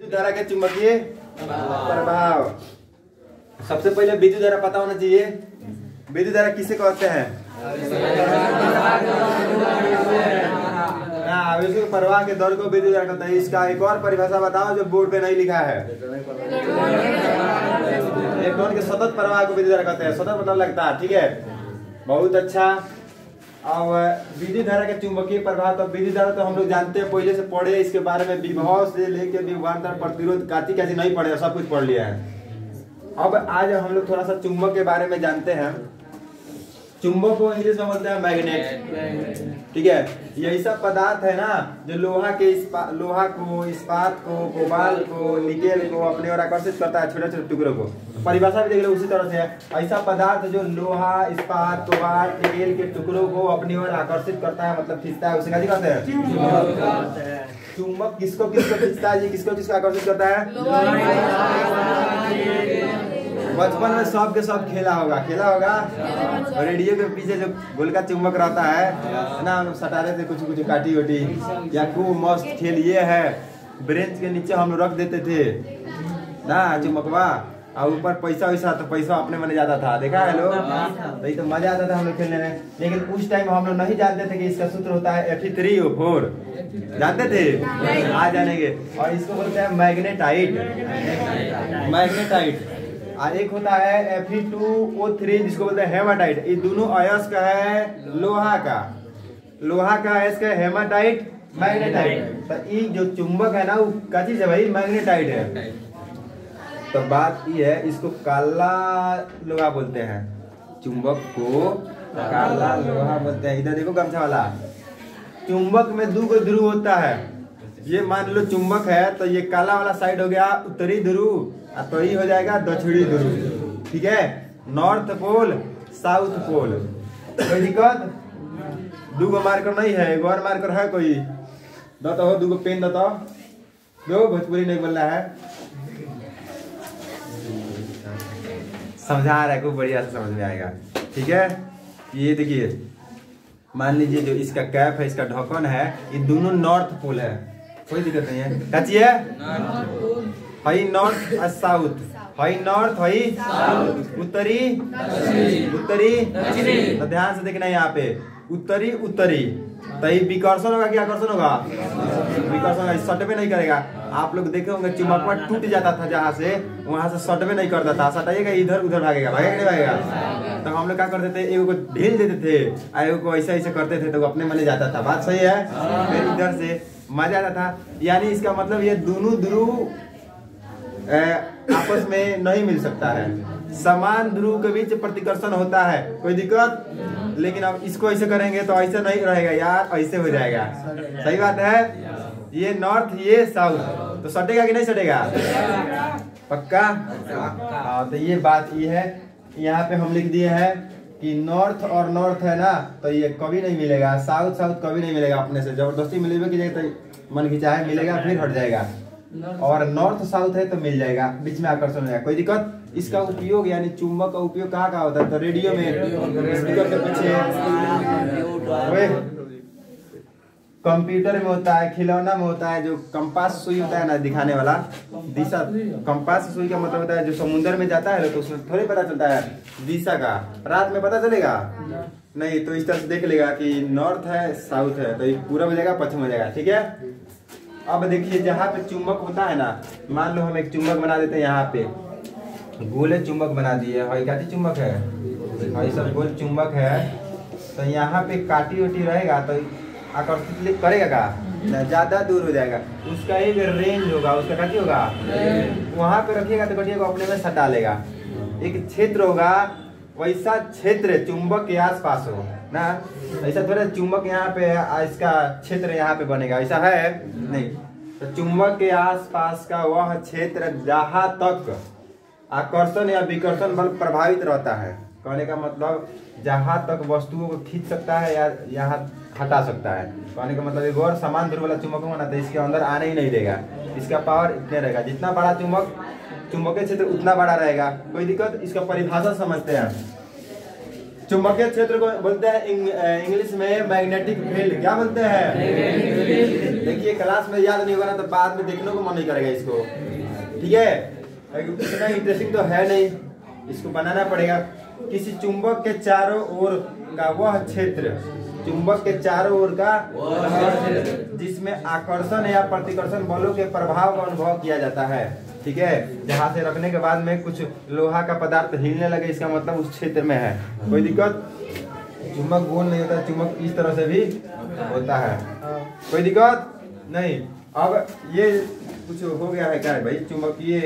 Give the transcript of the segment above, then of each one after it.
विद्युत धारा के चुंबकीय प्रभाव। सबसे पहले विद्युत धारा पता होना चाहिए। विद्युत धारा किसे कहते हैं? आवेशों के प्रवाह के दर को विद्युत धारा कहते हैं। इसका एक और परिभाषा बताओ जो बोर्ड पे नहीं लिखा है। इलेक्ट्रॉन के सतत प्रवाह को विद्युत धारा कहते हैं। सतत मतलब लगता है, ठीक है, बहुत अच्छा। अब विद्युत धारा के चुंबकीय प्रभाव, तो विद्युत धारा तो हम लोग जानते हैं, पहले से पढ़े इसके बारे में, विभव से लेके विभवांतर प्रतिरोध काती कैसी नहीं पढ़े, सब कुछ पढ़ लिया है। अब आज हम लोग थोड़ा सा चुंबक के बारे में जानते हैं। चुंबक को इंग्लिश में बोलते हैं मैग्नेट, ठीक है। ये ऐसा पदार्थ है ना जो लोहा को, इस्पात को, कोबाल्ट को, निकेल को अपने ओर आकर्षित करता है, छोटे छोटे टुकड़ों को। परिभाषा भी देख लो उसी तरह से है। ऐसा पदार्थ जो लोहा, इस्पात, कोबाल्ट, निकेल के टुकड़ों को अपनी ओर आकर्षित करता है, मतलब खींचता है, उसे क्या कहते हैं? चुंबक किसको किसको खींचता है जी? किसको किसको आकर्षित करता है? बचपन में सब के सब खेला होगा रेडियो के पीछे जो गोलका चुंबक रहता है ना, हम लोग सटा रहे थे कुछ कुछ काटी वटी, या खूब मस्त खेल ये है। ब्रेंच के नीचे हम लोग रख देते थे ना चुंबकवा, और ऊपर पैसा वैसा, तो पैसा अपने मन जाता था, देखा है लोग, तो मजा आता था हम लोग खेलने में। लेकिन उस टाइम हम लोग नहीं जानते थे कि इसका सूत्र होता है Fe3O4, जानते थे? आज जानेंगे। और इसको बोलते हैं मैग्नेटाइट। और एक होता है Fe2O3 जिसको बोलते हैं हेमाटाइट। ये दोनों अयस्क है लोहा का अयस्क है हेमाटाइट, मैग्नेटाइट। तो ये जो चुंबक है ना वो क्या चीज है भाई? मैग्नेटाइट है। तो बात ये है, इसको काला लोहा बोलते हैं, चुंबक को काला लोहा बोलते हैं। इधर देखो गमछा वाला, चुंबक में दो ध्रुव होता है। ये मान लो चुंबक है, तो ये काला वाला साइड हो गया उत्तरी ध्रुव, तो ये हो जाएगा दक्षिणी ध्रुव, ठीक है। North pole, south pole. कोई दिक्कत? दूगो मार्कर नहीं है, एक और मार्कर है कोई? दो तो हो, दूगो पेन दो तो दो, भोजपुरी नहीं बोल रहा है, समझा रहा है, खूब बढ़िया से समझ में आएगा, ठीक है। ये देखिए, मान लीजिए जो इसका कैप है, इसका ढक्कन है, ये दोनों नॉर्थ पोल है, कोई दिक्कत नहीं है। कच्ची है हई नॉर्थ और साउथ, हई नॉर्थ हई उत्तरी तो ध्यान से देखना यहाँ पे उत्तरी, तो ये विकर्षण होगा कि आकर्षण होगा? विकर्षण होगा, सटवे नहीं करेगा। आप लोग देखे होंगे चुंबकवा टूट जाता था जहाँ से, वहां से सटवे नहीं करता था, सटाइएगा इधर उधर भागेगा नहीं भागेगा। तो हम लोग क्या करते थे, एगो को ढील देते थे, एगो को ऐसे ऐसे करते थे, तो वो अपने मने जाता था। बात सही है? फिर इधर से मजा आता था। यानी इसका मतलब ये दोनों ध्रुव आपस में नहीं मिल सकता है, समान ध्रुव के बीच प्रतिकर्षण होता है, कोई दिक्कत? लेकिन अब इसको ऐसे करेंगे तो ऐसे नहीं रहेगा यार, ऐसे हो जाएगा। सही बात है? ये नॉर्थ, ये साउथ, तो सटेगा कि नहीं सटेगा? पक्का? हाँ, तो ये बात ये है। यहाँ पे हम लिख दिए हैं कि नॉर्थ और नॉर्थ है ना, तो ये कभी नहीं मिलेगा। साउथ कभी नहीं मिलेगा, अपने से जबरदस्ती मिलेगा कि तो मन खिंचाए मिलेगा, फिर हट जाएगा। और नॉर्थ साउथ है तो मिल जाएगा, बीच में आकर्षण हो जाएगा, कोई दिक्कत? इसका उपयोग यानी चुंबक का उपयोग कहाँ होता है? तो रेडियो में, स्पीकर के पीछे, कंप्यूटर में होता है, खिलौना में होता है, जो कंपास सुई होता है ना दिखाने वाला दिशा। कंपास सुई का मतलब होता है जो समुद्र में जाता है तो उसमें थोड़ी पता चलता है दिशा का, रात में पता चलेगा नहीं। तो इस तरह से देख लेगा कि नॉर्थ है साउथ है, तो पूरब हो जाएगा पश्चिम हो जाएगा, ठीक है। अब देखिए जहाँ पे चुंबक होता है ना, मान लो हम एक चुंबक बना देते हैं, यहाँ पे गोले चुंबक बना दिए, काटी चुंबक है, सब गोल चुंबक है। तो यहाँ पे काटी वटी रहेगा तो आकर्षित करेगा का, ज्यादा दूर हो जाएगा। उसका एक रेंज होगा, उसका काटी होगा, वहां पे रखिएगा तो कटिए को अपने में सटा लेगा। एक क्षेत्र होगा, वैसा क्षेत्र चुंबक के आसपास हो ना, ऐसा थोड़ा चुंबक यहाँ पे इसका क्षेत्र यहाँ पे बनेगा, ऐसा है नहीं। तो चुंबक के आसपास का वह क्षेत्र जहाँ तक आकर्षण या विकर्षण बल प्रभावित रहता है, कहने का मतलब जहाँ तक वस्तुओं को खींच सकता है या यहाँ हटा सकता है। कहने का मतलब एक और समान ध्रुव वाला चुंबक होगा ना, तो इसके अंदर आने ही नहीं देगा, इसका पावर इतने रहेगा। जितना बड़ा चुंबकीय क्षेत्र उतना बड़ा रहेगा, कोई दिक्कत? इसका परिभाषा समझते हैं। चुंबकीय क्षेत्र को बोलते हैं इंग्लिश में मैग्नेटिक फील्ड। क्या बोलते हैं? देखिए क्लास में याद नहीं होगा ना तो बाद में देखने को मन नहीं करेगा इसको, ठीक है। इतना इंटरेस्टिंग तो है नहीं, इसको बनाना पड़ेगा। किसी चुंबक के चारों ओर का वह क्षेत्र, चुंबक के चारों ओर का जिसमें आकर्षण या प्रतिकर्षण बलों के प्रभाव का अनुभव किया जाता है, ठीक है। जहाँ से रखने के बाद में कुछ लोहा का पदार्थ हिलने लगे, इसका मतलब उस क्षेत्र में है। कोई दिक्कत? चुंबक गोल नहीं होता, चुंबक इस तरह से भी होता है, कोई दिक्कत नहीं। अब ये कुछ हो गया है क्या भाई? चुंबकीय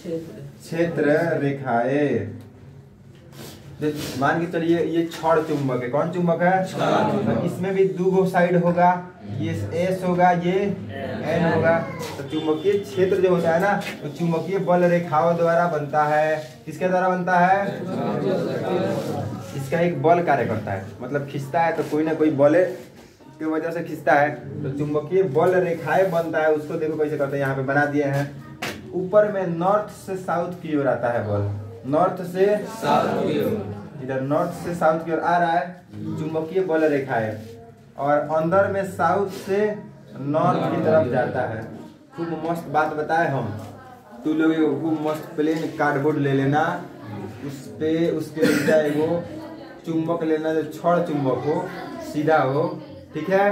क्षेत्र रेखाएं, मान के चलिए ये छड़ चुंबक है। कौन चुंबक है? तो इसमें भी दो साइड होगा, ये एस होगा, ये एन होगा। तो चुंबकीय क्षेत्र जो होता है ना, वो तो चुंबकीय बल रेखाओं द्वारा बनता है। किसके द्वारा बनता है? इसका एक बल कार्य करता है, मतलब खींचता है तो कोई ना कोई बल की वजह से खींचता है, तो चुंबकीय बल रेखाएं बनता है। उसको देखो कैसे करते हैं, यहाँ पे बना दिए हैं। ऊपर में नॉर्थ से साउथ की ओर आता है बल, नॉर्थ से साउथ की ओर, इधर नॉर्थ से साउथ की ओर आ रहा है चुंबकीय बल रेखा है, और अंदर में साउथ से नॉर्थ की तरफ जाता है। खूब मस्त बात बताए हम, तू लोग खूब मस्त प्लेन कार्डबोर्ड ले लेना, उस पे उसके नीचे एगो चुंबक लेना जो छड़ चुंबक हो, सीधा हो, ठीक है।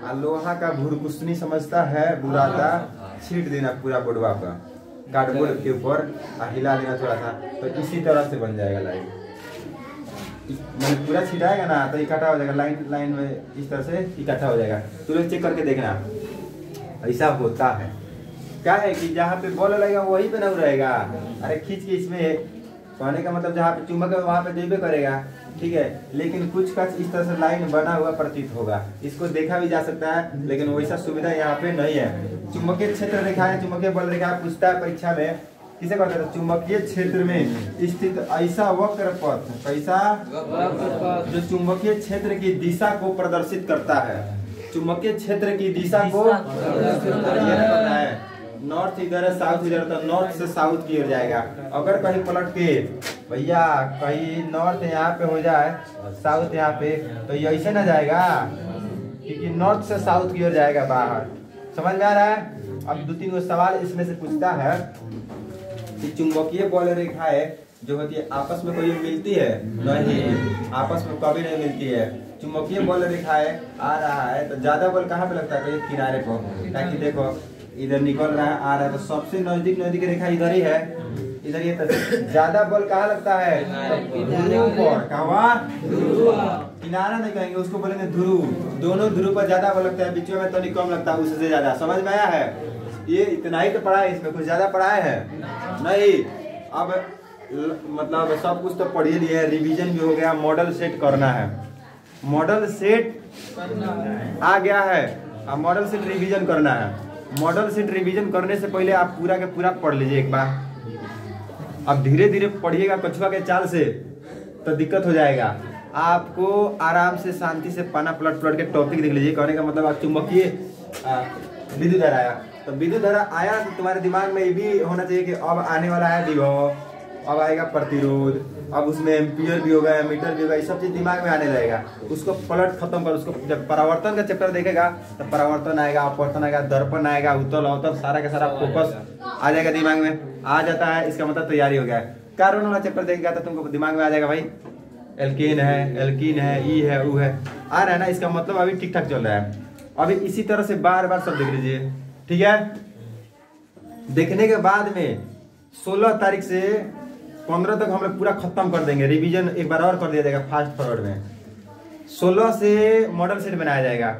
और लोहा का भुरकुसनी समझता है, बुरादा छीट देना पूरा बोर्डवा का कार्डबोर्ड के ऊपर, हिला देना थोड़ा सा, तो इसी तरह से बन जाएगा लाइन। मैंने पूरा छिटाएगा ना तो इकट्ठा हो जाएगा, लाइन लाइन में इस तरह से इकट्ठा हो जाएगा। तो लोग चेक करके देखना, ऐसा होता है। क्या है कि जहाँ पे बॉल लगेगा वहीं पे ना रहेगा, अरे खींच के इसमें, कहने का मतलब जहाँ पे चुंबक है वहाँ पे देबे करेगा, ठीक है। लेकिन कुछ का इस तरह से लाइन बना हुआ प्रतीत होगा, इसको देखा भी जा सकता है, लेकिन वैसा सुविधा यहाँ पे नहीं है। चुंबकीय क्षेत्र रेखा है, चुंबकीय बल रेखा पूछता है परीक्षा में, किसे कहते हैं? चुंबकीय क्षेत्र में स्थित ऐसा वक्र पथ, कैसा जो चुंबकीय क्षेत्र की दिशा को प्रदर्शित करता है। चुंबकीय क्षेत्र की दिशा को पता है, नॉर्थ इधर है, साउथ इधर, तो नॉर्थ से साउथ की ओर जाएगा। अगर कहीं पलट के भैया कहीं नॉर्थ यहाँ पे हो जाए, साउथ यहाँ पे, तो ये ऐसे ना जाएगा, क्योंकि नॉर्थ से साउथ की ओर जाएगा बाहर। समझ में आ रहा है? अब दो तीन सवाल इसमें से पूछता है कि चुंबकीय बल रेखाएं जो होती है आपस में कोई मिलती है? नहीं, आपस में कभी नहीं मिलती है। चुंबकीय बल रेखाएं आ रहा है तो ज्यादा बल कहाँ पे लगता है? तो किनारे को, ताकि देखो इधर निकल रहा है, आ रहा है, तो सबसे नजदीक नजदीक रेखा इधर ही है, इधर ये। तो ज्यादा बल कहाँ लगता है? ध्रुव पर। कहाँ? किनारा नहीं कहेंगे, उसको बोलेंगे ध्रुव। दोनों ध्रुव पर ज्यादा बल लगता है, बीच में तो नहीं कम लगता है, उससे ज्यादा। समझ में आया है? ये इतना ही तो पढ़ा है, इसमें कुछ ज्यादा पढ़ाए है नहीं। अब मतलब सब कुछ तो पढ़ ही लिया है, रिवीजन भी हो गया। मॉडल सेट करना है, मॉडल सेट आ गया है, अब मॉडल सेट रिवीजन करना है। मॉडल सेट रिवीजन करने से पहले आप पूरा के पूरा पढ़ लीजिए एक बार। अब धीरे धीरे पढ़िएगा कछुआ के चाल से तो दिक्कत हो जाएगा। आपको आराम से शांति से पाना पलट पलट के टॉपिक देख लीजिए। कहने का मतलब आप चुंबकीय विद्युत धारा आया, तो विद्युत धारा आया तो तुम्हारे दिमाग में ये भी होना चाहिए कि अब आने वाला है विभव, अब आएगा प्रतिरोध, अब उसमें एम्पियर भी होगा, मीटर भी होगा, ये सब चीज दिमाग में आने लगेगा। उसको पलट खत्म कर, उसको जब परावर्तन का चैप्टर देखेगा तो परावर्तन आएगा, अपवर्तन आएगा, दर्पण आएगा, उत्तल अवतल, सारा का सारा फोकस आ जाएगा दिमाग में। आ जाता है इसका मतलब तैयारी हो गया है। कार्बन वाला चैप्टर देखेगा तो तुमको दिमाग में आ जाएगा भाई एल्केन है, एल्कीन है, ई है, ऊ है, आ रहा है ना, इसका मतलब अभी ठीक ठाक चल रहा है। अभी इसी तरह से बार बार सब देख लीजिए, ठीक है। देखने के बाद में 16 तारीख से 15 तक हम लोग पूरा खत्म कर देंगे। रिवीजन एक बार और कर दिया जाएगा फास्ट फॉरवर्ड में। 16 से मॉडल सेट बनाया जाएगा,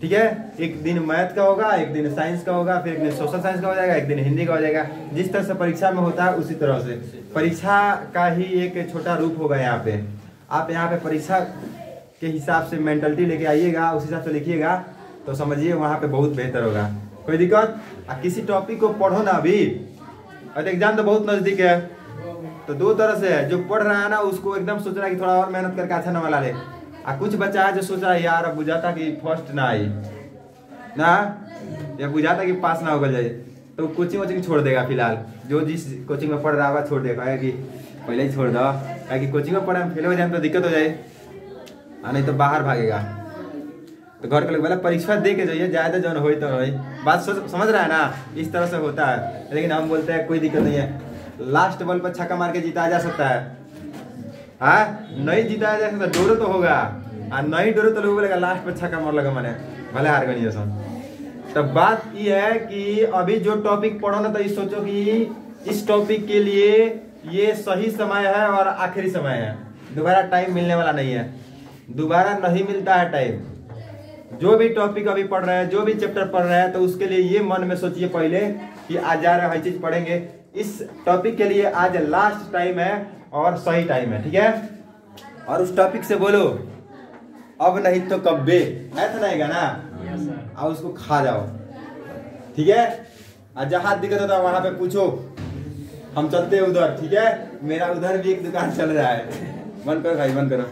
ठीक है। एक दिन मैथ का होगा, एक दिन साइंस का होगा, फिर एक दिन सोशल साइंस का हो जाएगा, एक दिन हिंदी का हो जाएगा। जिस तरह से परीक्षा में होता है उसी तरह से परीक्षा का ही एक छोटा रूप होगा यहाँ पे। आप यहाँ पे परीक्षा के हिसाब से मेंटलिटी लेके आइएगा, उस हिसाब से लिखिएगा तो समझिए वहाँ पे बहुत बेहतर होगा। कोई दिक्कत? किसी टॉपिक को पढ़ो ना अभी, और एग्जाम तो बहुत नजदीक है, तो दो तरह से है। जो पढ़ रहा है ना उसको एकदम सोच रहा है कि थोड़ा और मेहनत करके अच्छा नंबर ला ले, और कुछ बच्चा है जो सोच रहा है यार अब बुझाता कि फर्स्ट ना आई ना, या बुझाता कि पास ना होगा जाए, तो कोचिंग वोचिंग छोड़ देगा। फिलहाल जो जिस कोचिंग में पढ़ रहा होगा छोड़ देगा कि पहले ही छोड़ दो, ताकि कोचिंग में पढ़े फेल हो जाए तो दिक्कत हो जाए, और नहीं तो बाहर भागेगा। तो घर के लोग बोला परीक्षा दे के जाइए, ज्यादा जौन हो तो रही बात समझ रहा है ना, इस तरह से होता है। लेकिन हम बोलते हैं कोई दिक्कत नहीं है, लास्ट बॉल पर छक्का मार के जीता जा सकता है। हाँ नहीं जीता जा सकता, डोरो तो होगा और नहीं डोरो तो लोग बोलेगा लास्ट पर छक्का मार लगा मैंने, भले हार गई है सब। तो बात ये है कि अभी जो टॉपिक पढ़ो ना, तो ये सोचो कि इस टॉपिक के लिए ये सही समय है और आखिरी समय है, दोबारा टाइम मिलने वाला नहीं है, दोबारा नहीं मिलता है टाइम। जो भी टॉपिक अभी पढ़ रहे हैं, जो भी चैप्टर पढ़ रहे हैं, तो उसके लिए ये मन में सोचिए पहले कि आज जा रहे हर चीज पढ़ेंगे, इस टॉपिक के लिए आज लास्ट टाइम है और सही टाइम है, ठीक है। और उस टॉपिक से बोलो अब नहीं तो कब्बे, ऐसा नहीं गाना, और उसको खा जाओ, ठीक है। और जहाँ दिक्कत होता है वहां पे पूछो, हम चलते हैं उधर, ठीक है। मेरा उधर भी एक दुकान चल रहा है, बंद करो भाई, बंद करो।